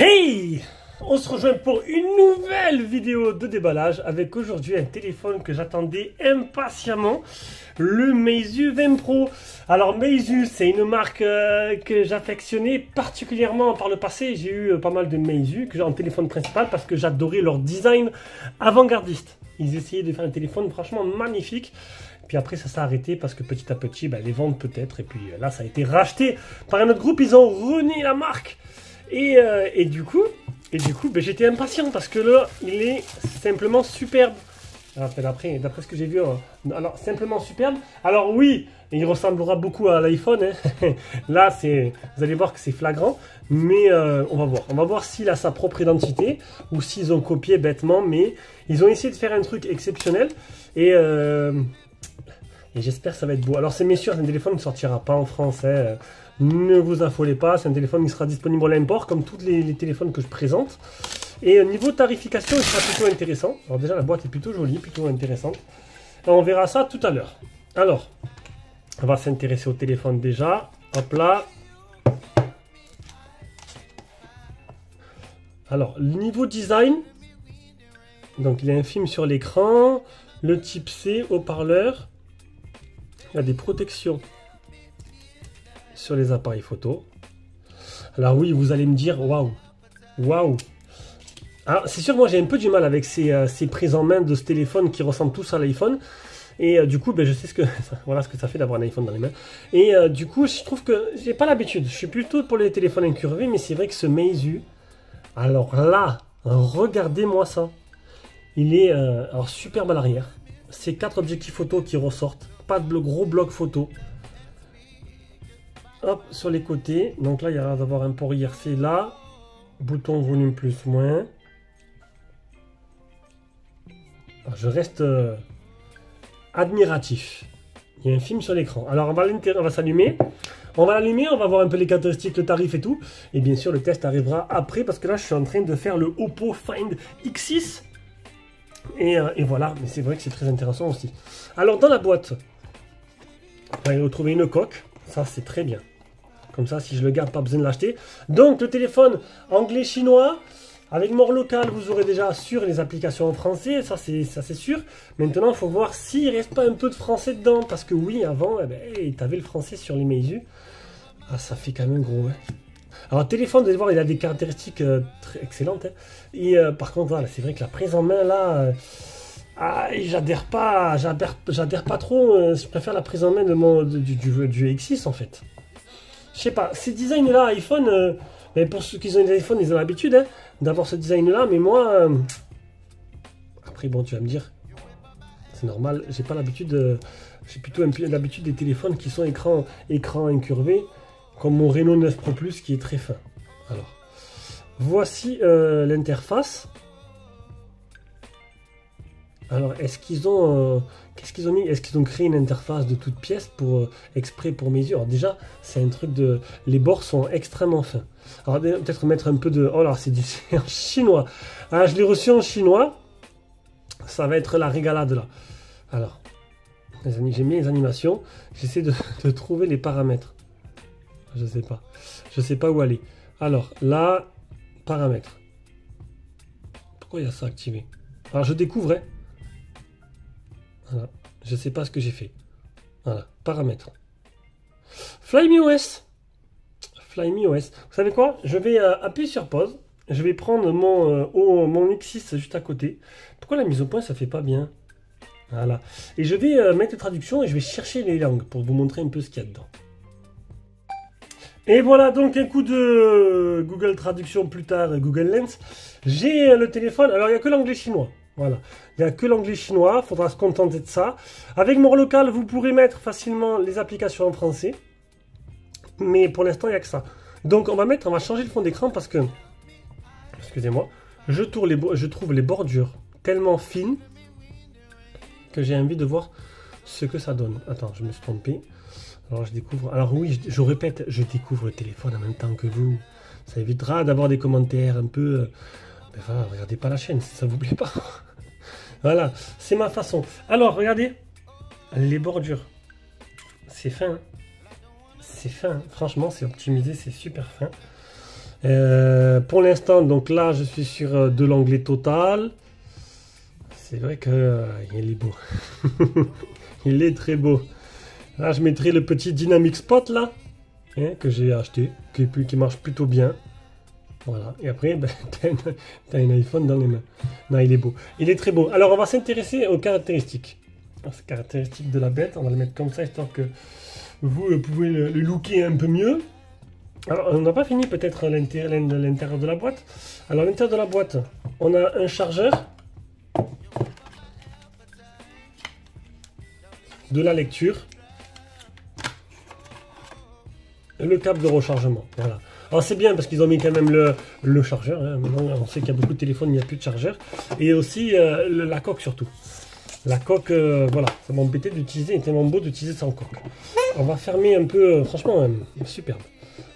Hey! On se rejoint pour une nouvelle vidéo de déballage avec aujourd'hui un téléphone que j'attendais impatiemment, le Meizu 20 Pro. Alors Meizu, c'est une marque que j'affectionnais particulièrement par le passé. J'ai eu pas mal de Meizu que j'ai en téléphone principal parce que j'adorais leur design avant-gardiste. Ils essayaient de faire un téléphone franchement magnifique. Puis après ça s'est arrêté parce que petit à petit, les ventes peut-être. Et puis là ça a été racheté par un autre groupe, ils ont renié la marque. Et du coup, j'étais impatient parce que là, il est simplement superbe. D'après ce que j'ai vu, alors simplement superbe. Alors oui, il ressemblera beaucoup à l'iPhone. Hein. Là, vous allez voir que c'est flagrant. Mais on va voir. On va voir s'il a sa propre identité ou s'ils ont copié bêtement. Mais ils ont essayé de faire un truc exceptionnel. Et j'espère que ça va être beau. Alors c'est sûr, c'est un téléphone qui ne sortira pas en France. Hein. Ne vous affolez pas, c'est un téléphone qui sera disponible à l'import comme tous les téléphones que je présente. Et niveau tarification, il sera plutôt intéressant. Alors déjà la boîte est plutôt jolie, plutôt intéressante. Et on verra ça tout à l'heure. Alors, on va s'intéresser au téléphone déjà. Hop là. Alors, niveau design. Donc il y a un film sur l'écran. Le type C, haut-parleur. Il y a des protections sur les appareils photo. Alors oui, vous allez me dire, waouh, waouh. Alors c'est sûr, moi j'ai un peu du mal avec ces prises en main de ce téléphone qui ressemblent tous à l'iPhone. Et du coup, je sais voilà ce que ça fait d'avoir un iPhone dans les mains. Et du coup, je trouve que j'ai pas l'habitude. Je suis plutôt pour les téléphones incurvés, mais c'est vrai que ce Meizu, alors là, regardez-moi ça. Il est alors superbe à l'arrière. C'est 4 objectifs photo qui ressortent. Pas de gros bloc photo. Hop, sur les côtés. Donc là, il y a d'avoir un port IRC là. Bouton volume plus moins. Alors, je reste admiratif. Il y a un film sur l'écran. Alors, on va s'allumer. On va l'allumer, on va voir un peu les caractéristiques, le tarif et tout. Et bien sûr, le test arrivera après parce que là, je suis en train de faire le Oppo Find X6. Et voilà, mais c'est vrai que c'est très intéressant aussi. Alors, dans la boîte, on va y retrouver une coque. Ça, c'est très bien. Comme ça, si je le garde, pas besoin de l'acheter. Donc, le téléphone anglais-chinois. Avec mort local, vous aurez déjà sur les applications en français. Ça, c'est sûr. Maintenant, il faut voir s'il reste pas un peu de français dedans. Parce que oui, avant, tu avais le français sur les Meizu. Ah, ça fait quand même gros. Hein. Alors, le téléphone, vous allez voir, il a des caractéristiques très excellentes. Hein. Et par contre, voilà, c'est vrai que la prise en main, là... j'adhère pas trop. Je préfère la prise en main du X6 en fait. Je sais pas, ces designs là iPhone, mais pour ceux qui ont des iPhones, ils ont l'habitude hein, d'avoir ce design là, mais moi après bon tu vas me dire c'est normal, j'ai pas l'habitude, j'ai plutôt l'habitude des téléphones qui sont écran incurvé, comme mon Reno 9 Pro Plus qui est très fin. Alors voici l'interface. Alors, est-ce qu'ils ont... qu'est-ce qu'ils ont mis? Est-ce qu'ils ont créé une interface de toute pièce exprès pour Meizu? Alors déjà, c'est un truc de... Les bords sont extrêmement fins. Alors peut-être mettre un peu de... Oh là, c'est en chinois. Ah, je l'ai reçu en chinois. Ça va être la régalade là. Alors, j'ai mis les animations. J'essaie de trouver les paramètres. Je sais pas. Je sais pas où aller. Alors, là, paramètres. Pourquoi il y a ça activé? Alors, je découvre... Hein. Voilà, je sais pas ce que j'ai fait. Voilà, paramètres. FlyMeOS. FlyMeOS. Vous savez quoi? Je vais appuyer sur pause. Je vais prendre mon X6 juste à côté. Pourquoi la mise au point ça fait pas bien? Voilà. Et je vais mettre les traductions et je vais chercher les langues pour vous montrer un peu ce qu'il y a dedans. Et voilà donc un coup de Google Traduction plus tard, Google Lens. J'ai le téléphone. Alors il n'y a que l'anglais chinois. Voilà, il n'y a que l'anglais chinois, il faudra se contenter de ça. Avec Mort Local, vous pourrez mettre facilement les applications en français. Mais pour l'instant, il n'y a que ça. Donc on va changer le fond d'écran parce que, excusez-moi, je trouve les bordures tellement fines que j'ai envie de voir ce que ça donne. Attends, je me suis trompé. Alors je découvre, alors oui, je répète, je découvre le téléphone en même temps que vous. Ça évitera d'avoir des commentaires un peu... Enfin, regardez pas la chaîne si ça vous plaît pas. Voilà, c'est ma façon. Alors, regardez, les bordures. C'est fin. C'est fin. Franchement, c'est optimisé, c'est super fin. Pour l'instant, donc là, je suis sur de l'anglais total. C'est vrai que il est beau. Il est très beau. Là, je mettrai le petit Dynamic Spot là, hein, que j'ai acheté, qui marche plutôt bien. Voilà. Et après, ben, t'as un iPhone dans les mains. Non, il est beau. Il est très beau. Alors, on va s'intéresser aux caractéristiques. Les caractéristiques de la bête, on va le mettre comme ça, histoire que vous pouvez le looker un peu mieux. Alors, on n'a pas fini peut-être l'intérieur de la boîte. Alors, à l'intérieur de la boîte, on a un chargeur, de la lecture, et le câble de rechargement. Voilà. Alors, c'est bien parce qu'ils ont mis quand même le chargeur. Hein. Maintenant, on sait qu'il y a beaucoup de téléphones, il n'y a plus de chargeur. Et aussi la coque surtout. La coque, voilà, ça m'embêtait d'utiliser, il était tellement beau d'utiliser sans coque. On va fermer un peu, franchement, superbe.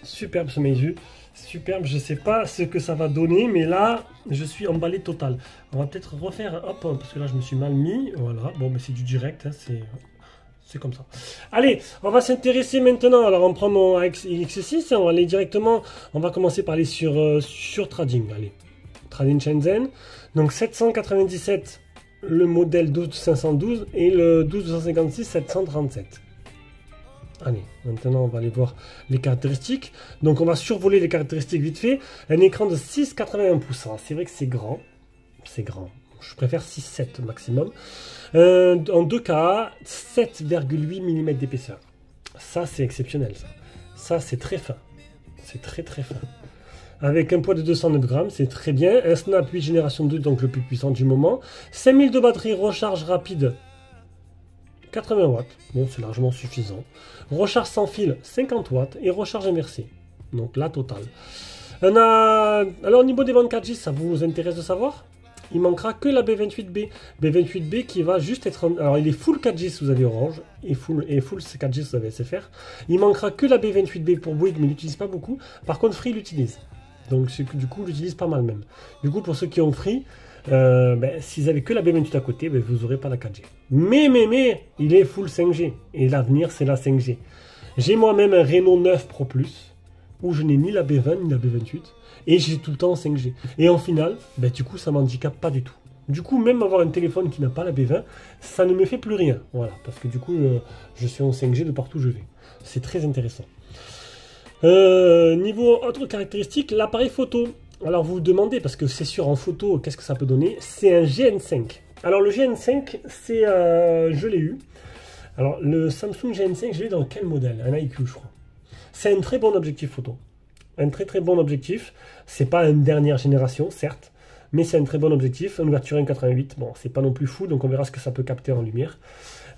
Superbe ce Meizu, superbe, je sais pas ce que ça va donner, mais là, je suis emballé total. On va peut-être refaire, hop, parce que là, je me suis mal mis, voilà, bon, mais c'est du direct, hein, c'est comme ça. Allez, on va s'intéresser maintenant, alors on prend mon X6, on va aller directement, on va commencer par aller sur Trading, allez, Trading Shenzhen, donc 797, le modèle 12512 et le 12256 737. Allez, maintenant on va aller voir les caractéristiques. Donc on va survoler les caractéristiques vite fait. Un écran de 6,81 pouces. C'est vrai que c'est grand. C'est grand. Je préfère 6,7 maximum. En 2K, 7,8 mm d'épaisseur. Ça c'est exceptionnel. Ça c'est très fin. C'est très très fin. Avec un poids de 209 grammes, c'est très bien. Un Snap 8 génération 2, donc le plus puissant du moment. 5000 de batterie, recharge rapide. 80 watts, bon c'est largement suffisant. Recharge sans fil 50 watts et recharge inversée, donc la totale. Alors au niveau des bandes 4G, ça vous intéresse de savoir? Il manquera que la B28B. B28B qui va juste être... Alors il est full 4G si vous avez Orange et full 4G si vous avez SFR. Il manquera que la B28B pour Bouygues mais il l'utilise pas beaucoup. Par contre Free l'utilise. Donc du coup l'utilise pas mal même. Du coup pour ceux qui ont Free... s'ils avaient que la B28 à côté, vous n'aurez pas la 4G. Mais, il est full 5G. Et l'avenir, c'est la 5G. J'ai moi-même un Reno 9 Pro Plus, où je n'ai ni la B20 ni la B28. Et j'ai tout le temps 5G. Et en final, du coup, ça ne m'handicape pas du tout. Du coup, même avoir un téléphone qui n'a pas la B20, ça ne me fait plus rien. Voilà, parce que du coup, je suis en 5G de partout où je vais. C'est très intéressant. Niveau autre caractéristique, l'appareil photo. Alors vous vous demandez, parce que c'est sûr en photo, qu'est-ce que ça peut donner? C'est un GN5. Alors le GN5, c'est, je l'ai eu. Alors le Samsung GN5, je l'ai dans quel modèle? Un IQ je crois. C'est un très bon objectif photo. Un très très bon objectif. C'est pas une dernière génération, certes, mais c'est un très bon objectif. Une ouverture 1.88, bon c'est pas non plus fou, donc on verra ce que ça peut capter en lumière.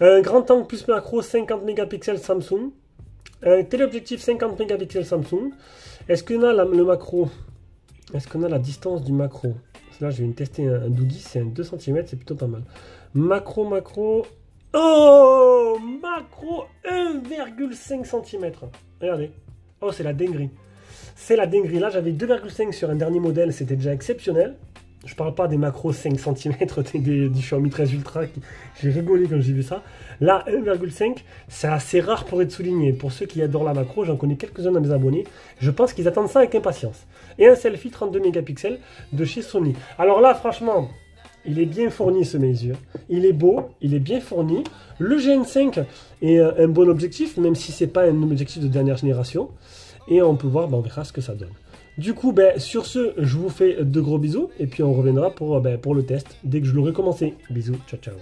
Un grand angle plus macro 50 mégapixels Samsung. Un téléobjectif 50 mégapixels Samsung. Est-ce qu'on a le macro? Est-ce qu'on a la distance du macro? Là, je vais me tester un Doogee, c'est un 2 cm, c'est plutôt pas mal. Macro. Oh, macro 1,5 cm. Regardez. Oh, c'est la dinguerie. C'est la dinguerie. Là, j'avais 2,5 sur un dernier modèle, c'était déjà exceptionnel. Je parle pas des macros 5 cm du Xiaomi 13 Ultra. J'ai rigolé quand j'ai vu ça. Là, 1,5, c'est assez rare pour être souligné. Pour ceux qui adorent la macro, j'en connais quelques-uns dans mes abonnés. Je pense qu'ils attendent ça avec impatience. Et un selfie 32 mégapixels de chez Sony. Alors là, franchement, il est bien fourni ce Meizu. Il est beau, il est bien fourni. Le GN5 est un bon objectif, même si c'est pas un objectif de dernière génération. Et on peut voir, on verra ce que ça donne. Du coup, sur ce, je vous fais de gros bisous. Et puis on reviendra pour le test dès que je l'aurai commencé. Bisous, ciao ciao.